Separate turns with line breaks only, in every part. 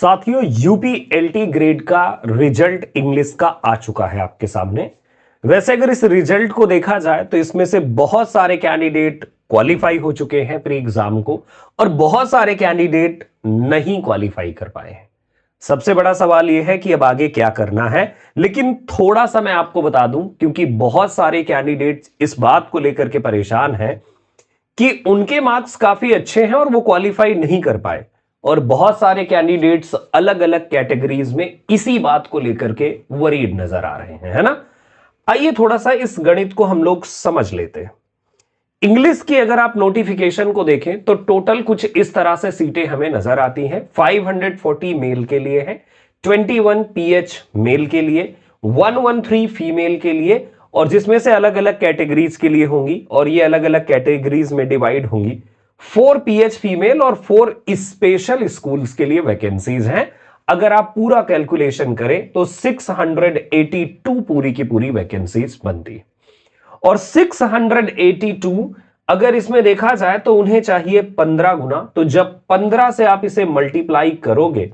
साथियों, UP LT grade का result English का आ चुका है आपके सामने। वैसे अगर इस रिजल्ट को देखा जाए तो इसमें से बहुत सारे कैंडिडेट क्वालिफाई हो चुके हैं प्री एग्जाम को और बहुत सारे कैंडिडेट नहीं क्वालिफाई कर पाए हैं। सबसे बड़ा सवाल यह है कि अब आगे क्या करना है। लेकिन थोड़ा सा मैं आपको बता दूं, क्योंकि बहुत सारे कैंडिडेट इस बात को लेकर के परेशान हैं कि उनके मार्क्स काफी अच्छे हैं और वो क्वालिफाई नहीं कर पाए, और बहुत सारे कैंडिडेट्स अलग अलग कैटेगरीज में इसी बात को लेकर के वरीड नजर आ रहे हैं, है ना। आइए थोड़ा सा इस गणित को हम लोग समझ लेते हैं। इंग्लिश की अगर आप नोटिफिकेशन को देखें तो टोटल कुछ इस तरह से सीटें हमें नजर आती हैं। 540 मेल के लिए है, 21 पीएच मेल के लिए, 113 फीमेल के लिए, और जिसमें से अलग अलग कैटेगरीज के लिए होंगी और ये अलग अलग कैटेगरीज में डिवाइड होंगी। 4 पीएच फीमेल और 4 स्पेशल स्कूल्स के लिए वैकेंसीज हैं। अगर आप पूरा कैलकुलेशन करें तो 682 पूरी की पूरी वैकेंसीज बनती है। और 682 अगर इसमें देखा जाए तो उन्हें चाहिए 15 गुना। तो जब 15 से आप इसे मल्टीप्लाई करोगे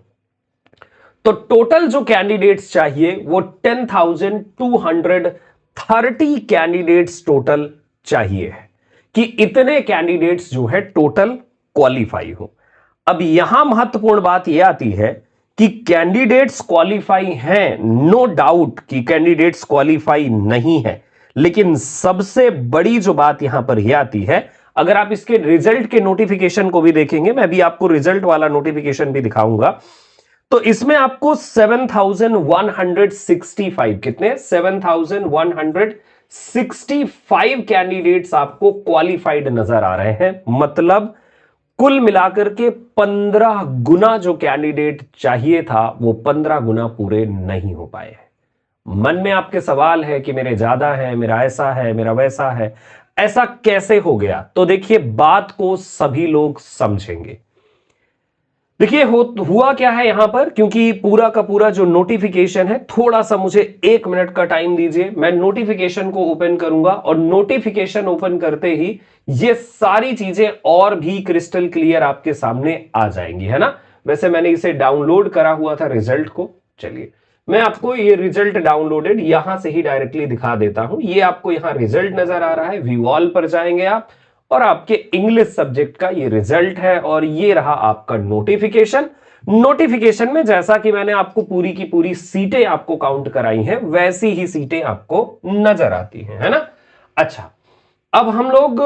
तो टोटल जो कैंडिडेट्स चाहिए वो 10,230 कैंडिडेट्स टोटल चाहिए है कि इतने कैंडिडेट्स जो है टोटल क्वालिफाई हो। अब यहां महत्वपूर्ण बात यह आती है कि कैंडिडेट्स क्वालिफाई हैं, नो डाउट कि कैंडिडेट्स क्वालिफाई नहीं है, लेकिन सबसे बड़ी जो बात यहां पर यह आती है, अगर आप इसके रिजल्ट के नोटिफिकेशन को भी देखेंगे, मैं भी आपको रिजल्ट वाला नोटिफिकेशन भी दिखाऊंगा, तो इसमें आपको 7,165 कितने 7,165 कैंडिडेट्स आपको क्वालिफाइड नजर आ रहे हैं। मतलब कुल मिलाकर के 15 गुना जो कैंडिडेट चाहिए था वो 15 गुना पूरे नहीं हो पाए हैं। मन में आपके सवाल है कि मेरे ज्यादा है, मेरा ऐसा है, मेरा वैसा है, ऐसा कैसे हो गया? तो देखिए, बात को सभी लोग समझेंगे। देखिए हुआ क्या है यहां पर, क्योंकि पूरा का पूरा जो नोटिफिकेशन है, थोड़ा सा मुझे 1 मिनट का टाइम दीजिए, मैं नोटिफिकेशन को ओपन करूंगा और नोटिफिकेशन ओपन करते ही ये सारी चीजें और भी क्रिस्टल क्लियर आपके सामने आ जाएंगी, है ना। वैसे मैंने इसे डाउनलोड करा हुआ था रिजल्ट को। चलिए मैं आपको ये रिजल्ट डाउनलोडेड यहां से ही डायरेक्टली दिखा देता हूं। ये आपको यहां रिजल्ट नजर आ रहा है, व्यू ऑल पर जाएंगे आप और आपके इंग्लिश सब्जेक्ट का ये रिजल्ट है और ये रहा आपका नोटिफिकेशन। नोटिफिकेशन में जैसा कि मैंने आपको पूरी की पूरी सीटें आपको काउंट कराई हैं, वैसी ही सीटें आपको नजर आती हैं, है ना। अच्छा, अब हम लोग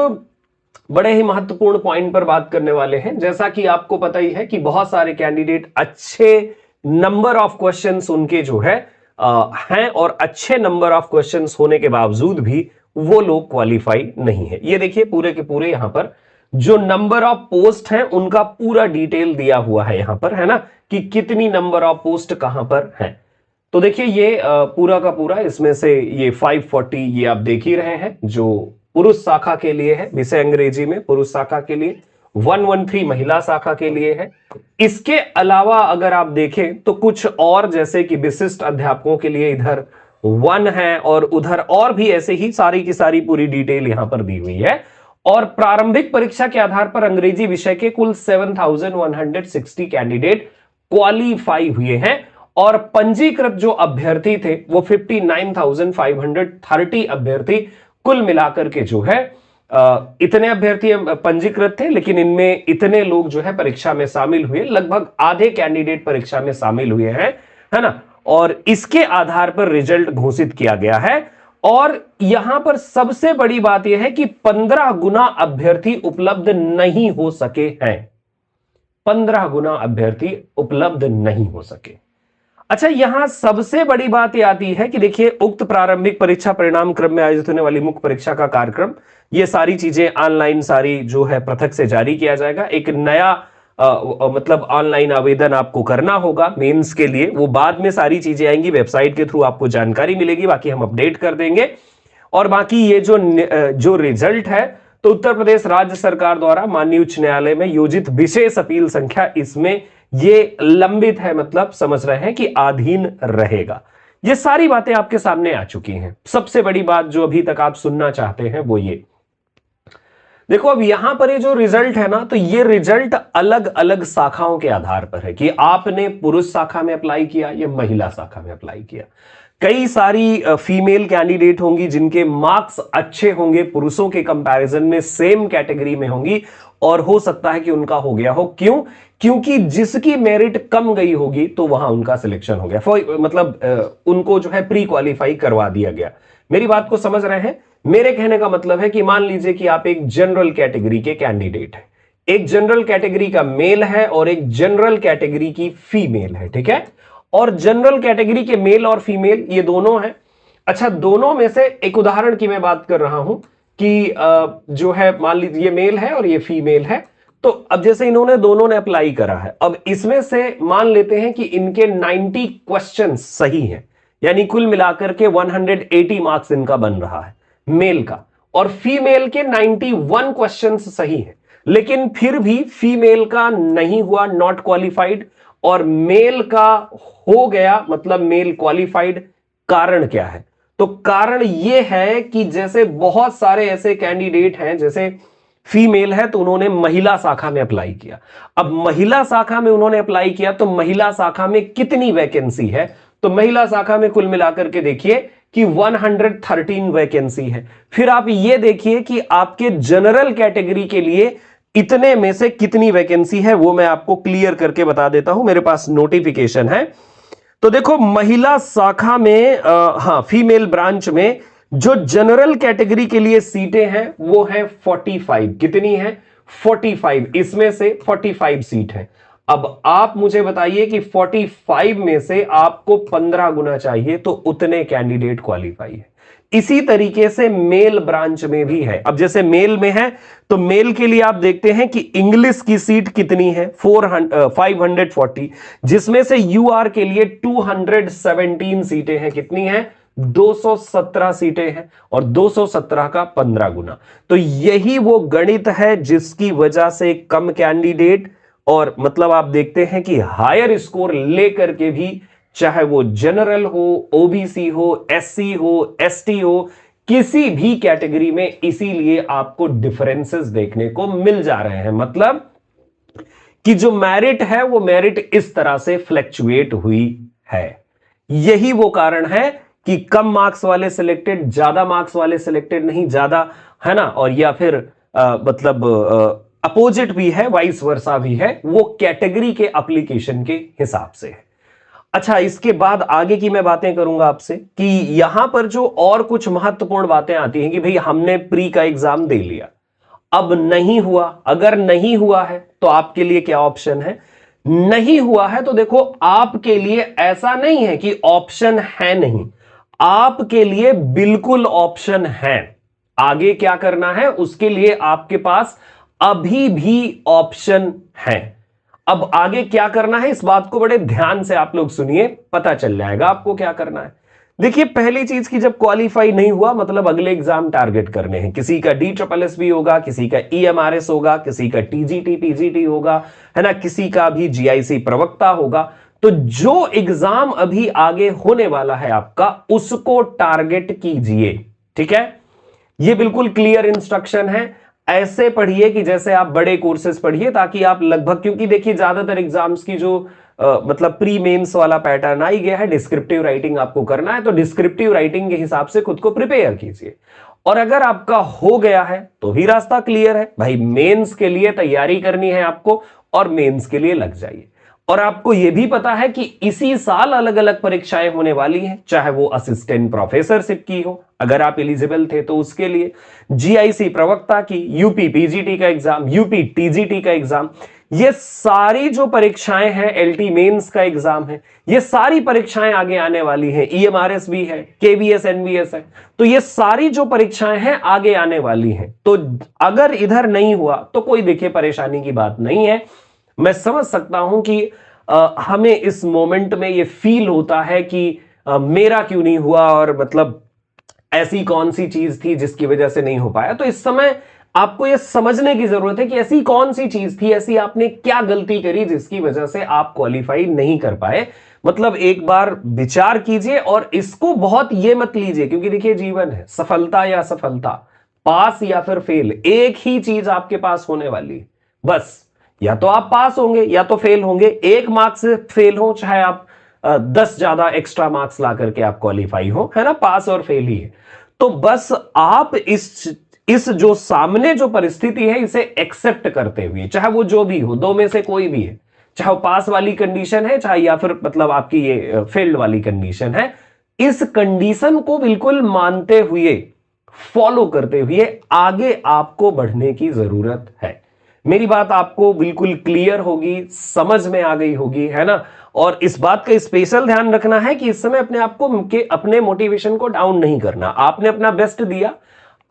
बड़े ही महत्वपूर्ण पॉइंट पर बात करने वाले हैं। जैसा कि आपको पता ही है कि बहुत सारे कैंडिडेट अच्छे नंबर ऑफ क्वेश्चंस उनके जो है हैं, और अच्छे नंबर ऑफ क्वेश्चंस होने के बावजूद भी वो लोग क्वालिफाई नहीं है। ये देखिए पूरे के पूरे यहां पर जो नंबर ऑफ पोस्ट हैं उनका पूरा डिटेल दिया हुआ है यहां पर, है ना, कि कितनी नंबर ऑफ पोस्ट कहां पर है। तो देखिए ये पूरा का पूरा, इसमें से ये 540 ये आप देख ही रहे हैं जो पुरुष शाखा के लिए है, विषय अंग्रेजी में पुरुष शाखा के लिए, 113 महिला शाखा के लिए है। इसके अलावा अगर आप देखें तो कुछ और, जैसे कि विशिष्ट अध्यापकों के लिए इधर 1 है और उधर और भी ऐसे ही सारी की सारी पूरी डिटेल यहां पर दी हुई है। और प्रारंभिक परीक्षा के आधार पर अंग्रेजी विषय के कुल 7,160 कैंडिडेट क्वालिफाई हुए हैं और पंजीकृत जो अभ्यर्थी थे वो 59,530 अभ्यर्थी कुल मिलाकर के जो है इतने अभ्यर्थी पंजीकृत थे, लेकिन इनमें इतने लोग जो है परीक्षा में शामिल हुए, लगभग आधे कैंडिडेट परीक्षा में शामिल हुए हैं, है ना। और इसके आधार पर रिजल्ट घोषित किया गया है। और यहां पर सबसे बड़ी बात यह है कि 15 गुना अभ्यर्थी उपलब्ध नहीं हो सके हैं। 15 गुना अभ्यर्थी उपलब्ध नहीं हो सके। अच्छा, यहां सबसे बड़ी बात यह आती है कि देखिए, उक्त प्रारंभिक परीक्षा परिणाम क्रम में आयोजित होने वाली मुख्य परीक्षा का कार्यक्रम, ये सारी चीजें ऑनलाइन सारी जो है पृथक से जारी किया जाएगा। एक नया मतलब ऑनलाइन आवेदन आपको करना होगा मेंस के लिए, वो बाद में सारी चीजें आएंगी, वेबसाइट के थ्रू आपको जानकारी मिलेगी, बाकी हम अपडेट कर देंगे। और बाकी ये जो रिजल्ट है, तो उत्तर प्रदेश राज्य सरकार द्वारा माननीय उच्च न्यायालय में योजित विशेष अपील संख्या, इसमें ये लंबित है, मतलब समझ रहे हैं कि अधीन रहेगा। ये सारी बातें आपके सामने आ चुकी हैं। सबसे बड़ी बात जो अभी तक आप सुनना चाहते हैं वो ये, देखो अब यहां पर ये जो रिजल्ट है ना, तो ये रिजल्ट अलग अलग शाखाओं के आधार पर है कि आपने पुरुष शाखा में अप्लाई किया या महिला शाखा में अप्लाई किया। कई सारी फीमेल कैंडिडेट होंगी जिनके मार्क्स अच्छे होंगे, पुरुषों के कंपैरिजन में सेम कैटेगरी में होंगी, और हो सकता है कि उनका हो गया हो। क्यों? क्योंकि जिसकी मेरिट कम गई होगी तो वहां उनका सिलेक्शन हो गया, मतलब उनको जो है प्री क्वालिफाई करवा दिया गया। मेरी बात को समझ रहे हैं? मेरे कहने का मतलब है कि मान लीजिए कि आप एक जनरल कैटेगरी के कैंडिडेट हैं, एक जनरल कैटेगरी का मेल है और एक जनरल कैटेगरी की फीमेल है, ठीक है? और जनरल कैटेगरी के मेल और फीमेल ये दोनों हैं। अच्छा, दोनों में से एक उदाहरण की मैं बात कर रहा हूं कि जो है मान लीजिए ये मेल है और ये फीमेल है। तो अब जैसे इन्होंने दोनों ने अप्लाई करा है, अब इसमें से मान लेते हैं कि इनके 90 क्वेश्चन सही हैं, यानी कुल मिलाकर के 180 मार्क्स इनका बन रहा है मेल का, और फीमेल के 91 क्वेश्चंस सही हैं, लेकिन फिर भी फीमेल का नहीं हुआ, नॉट क्वालिफाइड, और मेल का हो गया, मतलब मेल क्वालिफाइड। कारण क्या है? तो कारण यह है कि जैसे बहुत सारे ऐसे कैंडिडेट हैं, जैसे फीमेल है तो उन्होंने महिला शाखा में अप्लाई किया। अब महिला शाखा में उन्होंने अप्लाई किया तो महिला शाखा में कितनी वैकेंसी है? तो महिला शाखा में कुल मिलाकर के देखिए कि 113 वैकेंसी है। फिर आप ये देखिए कि आपके जनरल कैटेगरी के लिए इतने में से कितनी वैकेंसी है, वो मैं आपको क्लियर करके बता देता हूं, मेरे पास नोटिफिकेशन है। तो देखो महिला शाखा में हाँ, फीमेल ब्रांच में जो जनरल कैटेगरी के लिए सीटें हैं वो है 45। कितनी है? 45। इसमें से 45 सीट है। अब आप मुझे बताइए कि 45 में से आपको 15 गुना चाहिए, तो उतने कैंडिडेट क्वालिफाई है। इसी तरीके से मेल ब्रांच में भी है। अब जैसे मेल में है तो मेल के लिए आप देखते हैं कि इंग्लिश की सीट कितनी है, 540, जिसमें से यूआर के लिए 217 सीटें हैं। कितनी है? 217 सीटें हैं, और 217 का 15 गुना। तो यही वो गणित है जिसकी वजह से कम कैंडिडेट, और मतलब आप देखते हैं कि हायर स्कोर लेकर के भी, चाहे वो जनरल हो, ओबीसी हो, एससी हो, एसटी हो, किसी भी कैटेगरी में, इसीलिए आपको डिफरेंसेस देखने को मिल जा रहे हैं। मतलब कि जो मेरिट है वो मेरिट इस तरह से फ्लैक्चुएट हुई है। यही वो कारण है कि कम मार्क्स वाले सिलेक्टेड, ज्यादा मार्क्स वाले सिलेक्टेड नहीं, ज्यादा है ना, और या फिर मतलब अपोजिट भी है, वाइस वर्सा भी है, वो कैटेगरी के एप्लीकेशन के हिसाब से है। अच्छा, इसके बाद आगे की मैं बातें करूंगा आपसे कि यहां पर जो और कुछ महत्वपूर्ण बातें आती हैं कि भाई हमने प्री का एग्जाम दे लिया, अब नहीं हुआ। अगर नहीं हुआ है तो आपके लिए क्या ऑप्शन है? नहीं हुआ है तो देखो, आपके लिए ऐसा नहीं है कि ऑप्शन है नहीं, आपके लिए बिल्कुल ऑप्शन है। आगे क्या करना है उसके लिए आपके पास अभी भी ऑप्शन है। अब आगे क्या करना है, इस बात को बड़े ध्यान से आप लोग सुनिए, पता चल जाएगा आपको क्या करना है। देखिए, पहली चीज की जब क्वालिफाई नहीं हुआ, मतलब अगले एग्जाम टारगेट करने हैं। किसी का DSSB होगा, किसी का EMRS होगा, किसी का TGT PGT होगा, है ना, किसी का भी GIC प्रवक्ता होगा। तो जो एग्जाम अभी आगे होने वाला है आपका, उसको टारगेट कीजिए। ठीक है, ये बिल्कुल क्लियर इंस्ट्रक्शन है। ऐसे पढ़िए कि जैसे आप बड़े कोर्सेज पढ़िए, ताकि आप लगभग, क्योंकि देखिए ज्यादातर एग्जाम्स की जो मतलब प्री मेंस वाला पैटर्न आ ही गया है, डिस्क्रिप्टिव राइटिंग आपको करना है, तो डिस्क्रिप्टिव राइटिंग के हिसाब से खुद को प्रिपेयर कीजिए। और अगर आपका हो गया है तो ही रास्ता क्लियर है भाई, मेंस के लिए तैयारी करनी है आपको, और मेंस के लिए लग जाइए। और आपको यह भी पता है कि इसी साल अलग अलग परीक्षाएं होने वाली हैं, चाहे वो असिस्टेंट प्रोफेसरशिप की हो, अगर आप एलिजिबल थे तो उसके लिए, GIC प्रवक्ता की, यूपी PGT का एग्जाम, यूपी TGT का एग्जाम, ये सारी जो परीक्षाएं हैं, LT मेंस का एग्जाम है, ये सारी परीक्षाएं आगे आने वाली हैं। EMRS भी है, KVS NVS है, तो ये सारी जो परीक्षाएं हैं आगे आने वाली हैं। तो अगर इधर नहीं हुआ तो कोई देखिए परेशानी की बात नहीं है। मैं समझ सकता हूं कि हमें इस मोमेंट में ये फील होता है कि मेरा क्यों नहीं हुआ, और मतलब ऐसी कौन सी चीज थी जिसकी वजह से नहीं हो पाया। तो इस समय आपको यह समझने की जरूरत है कि ऐसी कौन सी चीज थी, ऐसी आपने क्या गलती करी जिसकी वजह से आप क्वालिफाई नहीं कर पाए। मतलब एक बार विचार कीजिए, और इसको बहुत ये मत लीजिए, क्योंकि देखिए जीवन है सफलता या असफलता, पास या फिर फेल, एक ही चीज आपके पास होने वाली है बस। या तो आप पास होंगे या तो फेल होंगे, 1 मार्क्स से फेल हो चाहे आप 10 ज्यादा एक्स्ट्रा मार्क्स ला करके आप क्वालिफाई हो, है ना, पास और फेल ही है। तो बस आप इस जो सामने जो परिस्थिति है इसे एक्सेप्ट करते हुए, चाहे वो जो भी हो, 2 में से कोई भी है, चाहे वो पास वाली कंडीशन है चाहे या फिर मतलब आपकी ये फेल्ड वाली कंडीशन है, इस कंडीशन को बिल्कुल मानते हुए, फॉलो करते हुए आगे आपको बढ़ने की जरूरत है। मेरी बात आपको बिल्कुल क्लियर होगी, समझ में आ गई होगी, है ना। और इस बात का स्पेशल ध्यान रखना है कि इस समय अपने आप को अपने मोटिवेशन को डाउन नहीं करना। आपने अपना बेस्ट दिया,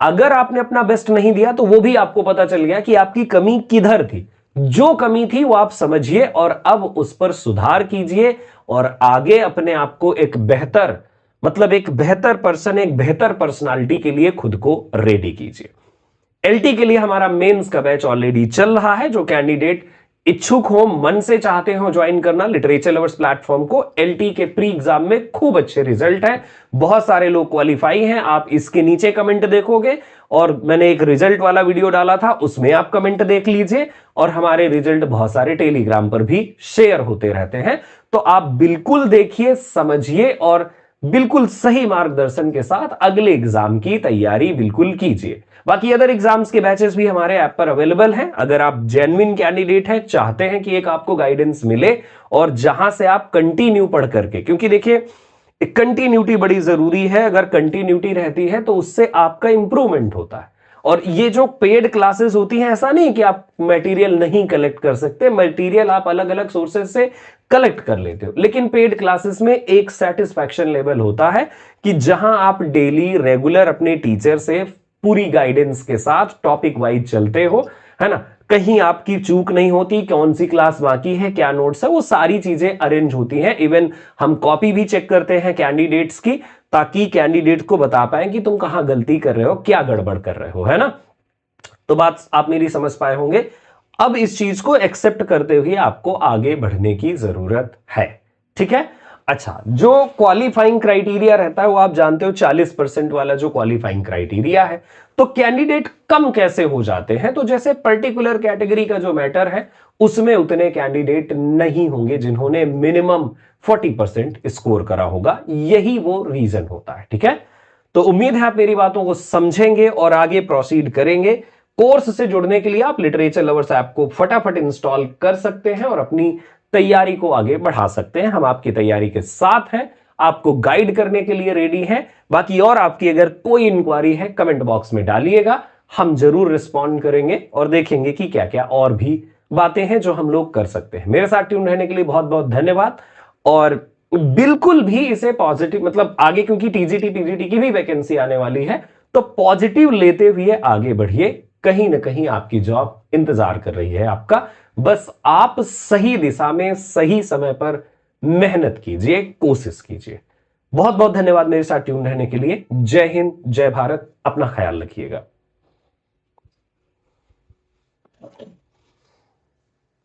अगर आपने अपना बेस्ट नहीं दिया तो वो भी आपको पता चल गया कि आपकी कमी किधर थी। जो कमी थी वो आप समझिए और अब उस पर सुधार कीजिए और आगे अपने आप को एक बेहतर, मतलब एक बेहतर पर्सन, एक बेहतर पर्सनालिटी के लिए खुद को रेडी कीजिए। एलटी के लिए हमारा मेंस का बैच ऑलरेडी चल रहा है। जो कैंडिडेट इच्छुक हो, मन से चाहते हो ज्वाइन करना लिटरेचर लवर्स प्लेटफॉर्म को, एलटी के प्री एग्जाम में खूब अच्छे रिजल्ट है, बहुत सारे लोग क्वालिफाई हैं। आप इसके नीचे कमेंट देखोगे और मैंने एक रिजल्ट वाला वीडियो डाला था, उसमें आप कमेंट देख लीजिए। और हमारे रिजल्ट बहुत सारे टेलीग्राम पर भी शेयर होते रहते हैं, तो आप बिल्कुल देखिए, समझिए और बिल्कुल सही मार्गदर्शन के साथ अगले एग्जाम की तैयारी बिल्कुल कीजिए। बाकी अदर एग्जाम्स के बैचेस भी हमारे ऐप पर अवेलेबल हैं। अगर आप जेन्युइन कैंडिडेट हैं, चाहते हैं कि एक आपको गाइडेंस मिले और जहां से आप कंटिन्यू पढ़ करके, क्योंकि देखिए कंटिन्यूटी बड़ी जरूरी है, अगर कंटिन्यूटी रहती है तो उससे आपका इंप्रूवमेंट होता है। और ये जो पेड क्लासेस होती हैं, ऐसा नहीं कि आप मटेरियल नहीं कलेक्ट कर सकते, मटेरियल आप अलग अलग सोर्सेज से कलेक्ट कर लेते हो, लेकिन पेड क्लासेस में एक सेटिस्फैक्शन लेवल होता है कि जहां आप डेली रेगुलर अपने टीचर से पूरी गाइडेंस के साथ टॉपिक वाइज चलते हो, है ना, कहीं आपकी चूक नहीं होती, कौन सी क्लास बाकी है, क्या नोट्स है, वो सारी चीजें अरेंज होती हैं। इवन हम कॉपी भी चेक करते हैं कैंडिडेट्स की, ताकि कैंडिडेट को बता पाए कि तुम कहां गलती कर रहे हो, क्या गड़बड़ कर रहे हो, है ना। तो बात आप मेरी समझ पाए होंगे। अब इस चीज को एक्सेप्ट करते हुए आपको आगे बढ़ने की जरूरत है, ठीक है। अच्छा, जो क्वालिफाइंग क्राइटेरिया रहता है वो आप जानते हो, 40% वाला जो क्वालिफाइंग क्राइटेरिया है। तो कैंडिडेट कम कैसे हो जाते हैं, तो जैसे पर्टिकुलर कैटेगरी का जो मैटर है उसमें उतने कैंडिडेट नहीं होंगे जिन्होंने मिनिमम 40% स्कोर करा होगा, यही वो रीजन होता है, ठीक है। तो उम्मीद है आप मेरी बातों को समझेंगे और आगे प्रोसीड करेंगे। कोर्स से जुड़ने के लिए आप लिटरेचर लवर्स ऐप को फटाफट इंस्टॉल कर सकते हैं और अपनी तैयारी को आगे बढ़ा सकते हैं। हम आपकी तैयारी के साथ हैं, आपको गाइड करने के लिए रेडी हैं। बाकी और आपकी अगर कोई इंक्वायरी है कमेंट बॉक्स में डालिएगा, हम जरूर रिस्पॉन्ड करेंगे और देखेंगे कि क्या क्या और भी बातें हैं जो हम लोग कर सकते हैं। मेरे साथ ट्यून रहने के लिए बहुत बहुत धन्यवाद। और बिल्कुल भी इसे पॉजिटिव, मतलब आगे क्योंकि टीजीटी पीजीटी की भी वैकेंसी आने वाली है, तो पॉजिटिव लेते हुए आगे बढ़िए। कहीं ना कहीं आपकी जॉब इंतजार कर रही है आपका, बस आप सही दिशा में सही समय पर मेहनत कीजिए, कोशिश कीजिए। बहुत बहुत धन्यवाद मेरे साथ ट्यून रहने के लिए। जय हिंद, जय भारत, अपना ख्याल रखिएगा।